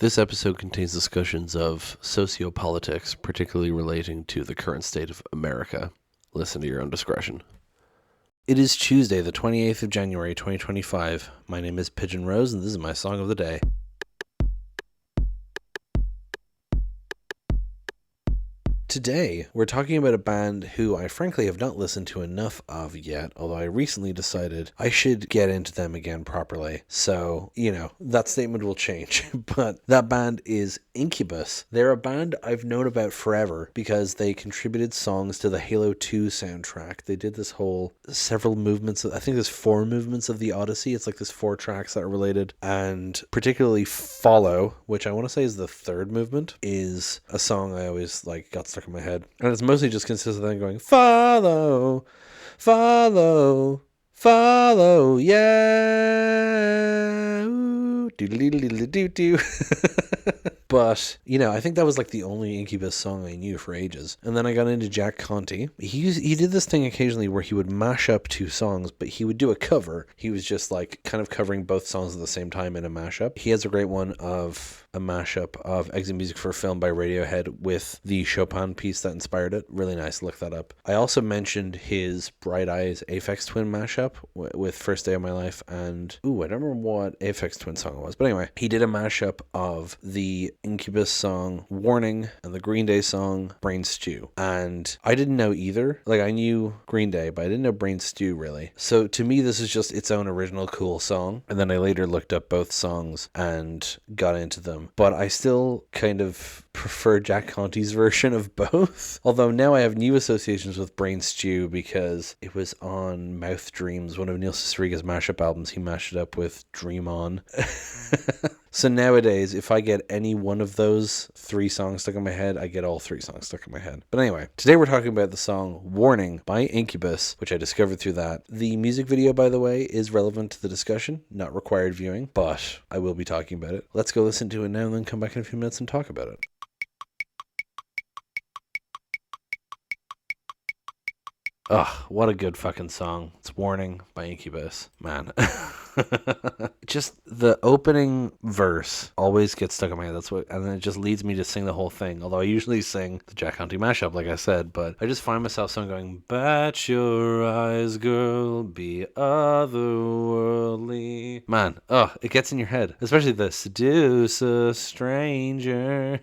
This episode contains discussions of sociopolitics, particularly relating to the current state of America. Listen to your own discretion. It is Tuesday, the 28th of January, 2025. My name is Pigeon Rose, and this is my song of the day. Today, we're talking about a band who I frankly have not listened to enough of yet, although I recently decided I should get into them again properly. So, that statement will change. But that band is Incubus. They're a band I've known about forever because they contributed songs to the Halo 2 soundtrack. They did this whole several movements, I think there's 4 movements of the Odyssey. It's like there's 4 tracks that are related. And particularly Follow, which I want to say is the 3rd movement, is a song I always got stuck in my head. And it's mostly just consists of them going, follow, follow, follow, yeah, ooh, do. But, I think that was the only Incubus song I knew for ages. And then I got into Jack Conte. He did this thing occasionally where he would mash up 2 songs, but he would do a cover. He was just kind of covering both songs at the same time in a mashup. He has a great one of a mashup of Exit Music for a Film by Radiohead with the Chopin piece that inspired it. Really nice. Look that up. I also mentioned his Bright Eyes Aphex Twin mashup with First Day of My Life and... I don't remember what Aphex Twin song it was. But anyway, he did a mashup of the Incubus song Warning and the Green Day song Brain Stew. And I didn't know either. I knew Green Day, but I didn't know Brain Stew really. So to me, this is just its own original cool song. And then I later looked up both songs and got into them. But I still kind of prefer Jack Conte's version of both. Although now I have new associations with Brain Stew because it was on Mouth Dreams, one of Neil Cicierega's mashup albums. He mashed it up with Dream On. So nowadays, if I get any one of those 3 songs stuck in my head, I get all 3 songs stuck in my head. But anyway, today we're talking about the song Warning by Incubus, which I discovered through that. The music video, by the way, is relevant to the discussion, not required viewing, but I will be talking about it. Let's go listen to it now and then come back in a few minutes and talk about it. Ugh, what a good fucking song. It's Warning by Incubus. Man. Just the opening verse always gets stuck in my head. And then it just leads me to sing the whole thing. Although I usually sing the Jack Conte mashup, like I said, but I just find myself going, bat your eyes, girl, be otherworldly. Man, it gets in your head. Especially the seduce a stranger.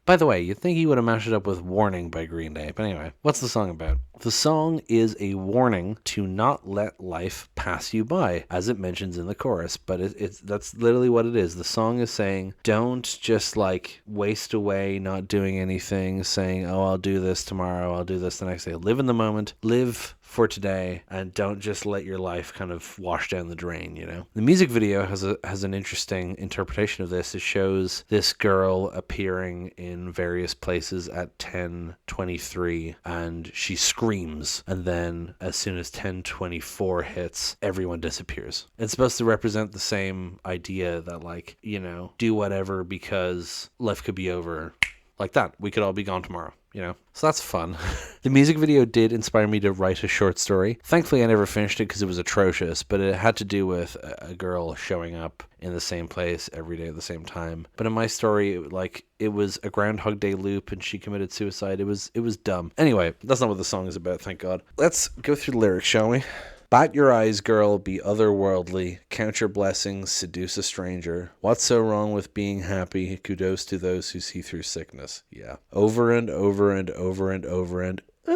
By the way, you'd think he would have mashed it up with Warning by Green Day. But anyway, what's the song about? The song is a warning to not let life pass you by, as it mentions in the chorus. But that's literally what it is. The song is saying, don't just waste away not doing anything, saying, oh, I'll do this tomorrow, I'll do this the next day. Live in the moment, live for today, and don't just let your life kind of wash down the drain, The music video has an interesting interpretation of this. It shows this girl appearing in various places at 10:23, and she screams, and then as soon as 10:24 hits, everyone disappears. It's supposed to represent the same idea that do whatever because life could be over like that. We could all be gone tomorrow. So that's fun. The music video did inspire me to write a short story. Thankfully, I never finished it because it was atrocious, but it had to do with a girl showing up in the same place every day at the same time. But in my story, it was a Groundhog Day loop and she committed suicide. It was dumb. Anyway, that's not what the song is about, thank God. Let's go through the lyrics, shall we? Bat your eyes, girl, be otherworldly, count your blessings, seduce a stranger. What's so wrong with being happy? Kudos to those who see through sickness. Yeah. Over and over and over and over and ooh.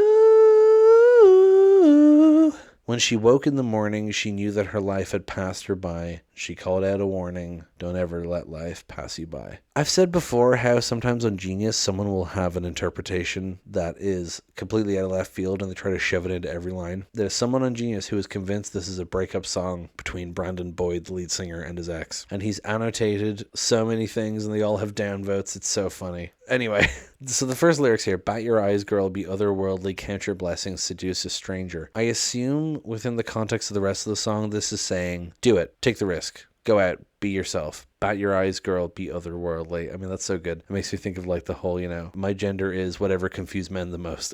When she woke in the morning, she knew that her life had passed her by. She called out a warning, don't ever let life pass you by. I've said before how sometimes on Genius, someone will have an interpretation that is completely out of left field and they try to shove it into every line. There's someone on Genius who is convinced this is a breakup song between Brandon Boyd, the lead singer, and his ex. And he's annotated so many things and they all have downvotes. It's so funny. Anyway, so the first lyrics here, bat your eyes, girl, be otherworldly, count your blessings, seduce a stranger. I assume within the context of the rest of the song, this is saying, do it, take the risk. Go out, be yourself. Bat your eyes, girl, be otherworldly. I mean, that's so good. It makes me think of like the whole, my gender is whatever confused men the most.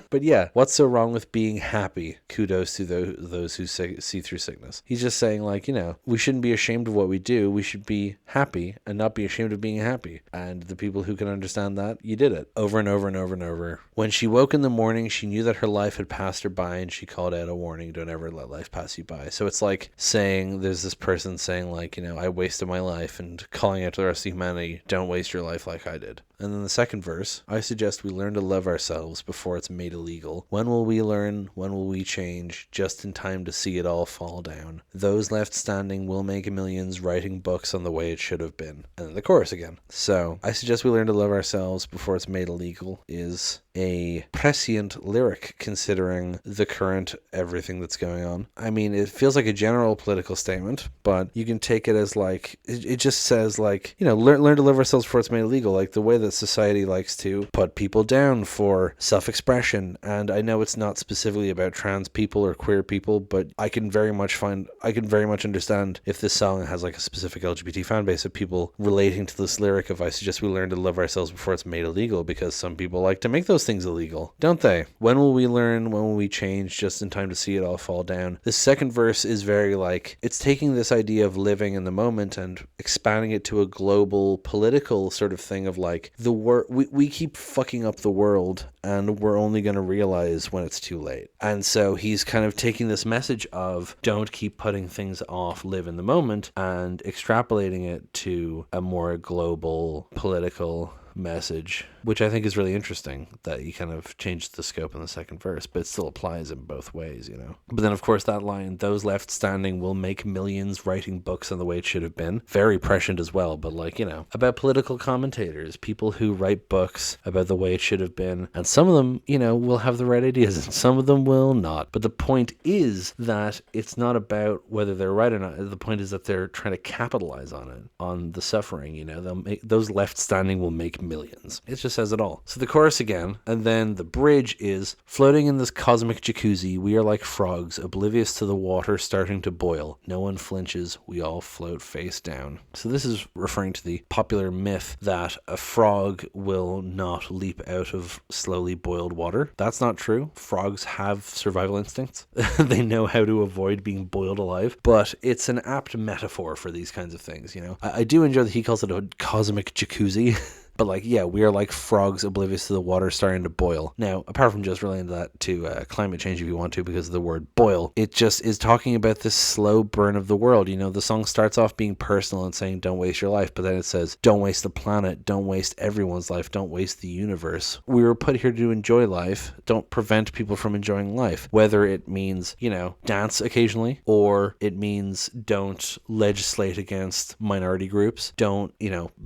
But yeah, what's so wrong with being happy? Kudos to those who see through sickness. He's just saying like, we shouldn't be ashamed of what we do. We should be happy and not be ashamed of being happy. And the people who can understand that, you did it over and over and over and over. When she woke in the morning, she knew that her life had passed her by, and she called out a warning: don't ever let life pass you by. So it's like saying, there's this person saying like, I wasted my life, and calling out to the rest of humanity, don't waste your life like I did. And then the second verse, I suggest we learn to love ourselves before it's made illegal. When will we learn? When will we change? Just in time to see it all fall down. Those left standing will make millions, writing books on the way it should have been. And then the chorus again. So, I suggest we learn to love ourselves before it's made illegal is a prescient lyric considering the current everything that's going on. I mean, it feels like a general political statement, but you can take it as like, it just says like, learn to live ourselves before it's made illegal, like the way that society likes to put people down for self-expression. And I know it's not specifically about trans people or queer people, but I can very much understand if this song has like a specific LGBT fan base of people relating to this lyric of I suggest we learn to love ourselves before it's made illegal, because some people like to make those things illegal, don't they? When will we learn? When will we change? Just in time to see it all fall down. The second verse is very like, it's taking this idea of living in the moment and expanding it to a global political sort of thing of like, we keep fucking up the world and we're only going to realize when it's too late. And so he's kind of taking this message of don't keep putting things off, live in the moment, and extrapolating it to a more global political message, which I think is really interesting that he kind of changed the scope in the second verse, but it still applies in both ways, But then, of course, that line, those left standing will make millions, writing books on the way it should have been, very prescient as well, but like, about political commentators, people who write books about the way it should have been, and some of them, will have the right ideas, and some of them will not. But the point is that it's not about whether they're right or not. The point is that they're trying to capitalize on it, on the suffering, They'll make, those left standing will make millions. It just says it all. So the chorus again, and then the bridge is, floating in this cosmic jacuzzi, we are like frogs, oblivious to the water starting to boil. No one flinches, we all float face down. So this is referring to the popular myth that a frog will not leap out of slowly boiled water. That's not true. Frogs have survival instincts. They know how to avoid being boiled alive, but it's an apt metaphor for these kinds of things, I do enjoy that he calls it a cosmic jacuzzi. But like, yeah, we are like frogs oblivious to the water starting to boil. Now, apart from just relating that to climate change if you want to, because of the word boil, it just is talking about this slow burn of the world. The song starts off being personal and saying, don't waste your life. But then it says, don't waste the planet. Don't waste everyone's life. Don't waste the universe. We were put here to enjoy life. Don't prevent people from enjoying life. Whether it means, dance occasionally, or it means don't legislate against minority groups. Don't,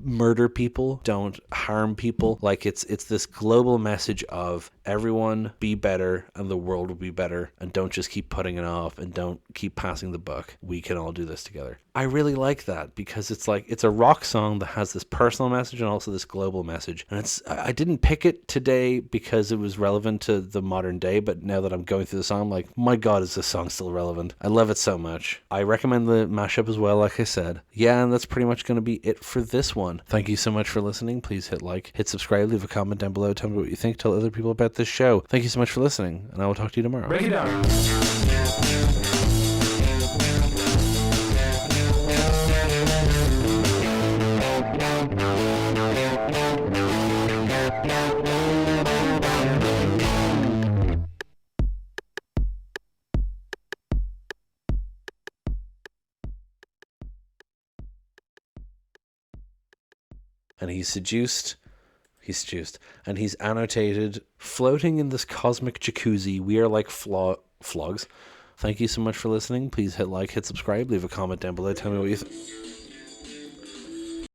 murder people. Don't harm people. Like it's this global message of everyone be better and the world will be better, and don't just keep putting it off and don't keep passing the buck. We can all do this together. I really like that because it's like, it's a rock song that has this personal message and also this global message. And I didn't pick it today because it was relevant to the modern day, but now that I'm going through the song, I'm like, my God, is this song still relevant? I love it so much. I recommend the mashup as well, like I said. Yeah, and that's pretty much going to be it for this one. Thank you so much for listening. Please hit like, hit subscribe, leave a comment down below, tell me what you think, tell other people about this show. Thank you so much for listening, and I will talk to you tomorrow. Break it down. And he's seduced, and he's annotated, floating in this cosmic jacuzzi, we are like flogs. Thank you so much for listening. Please hit like, hit subscribe, leave a comment down below, tell me what you think.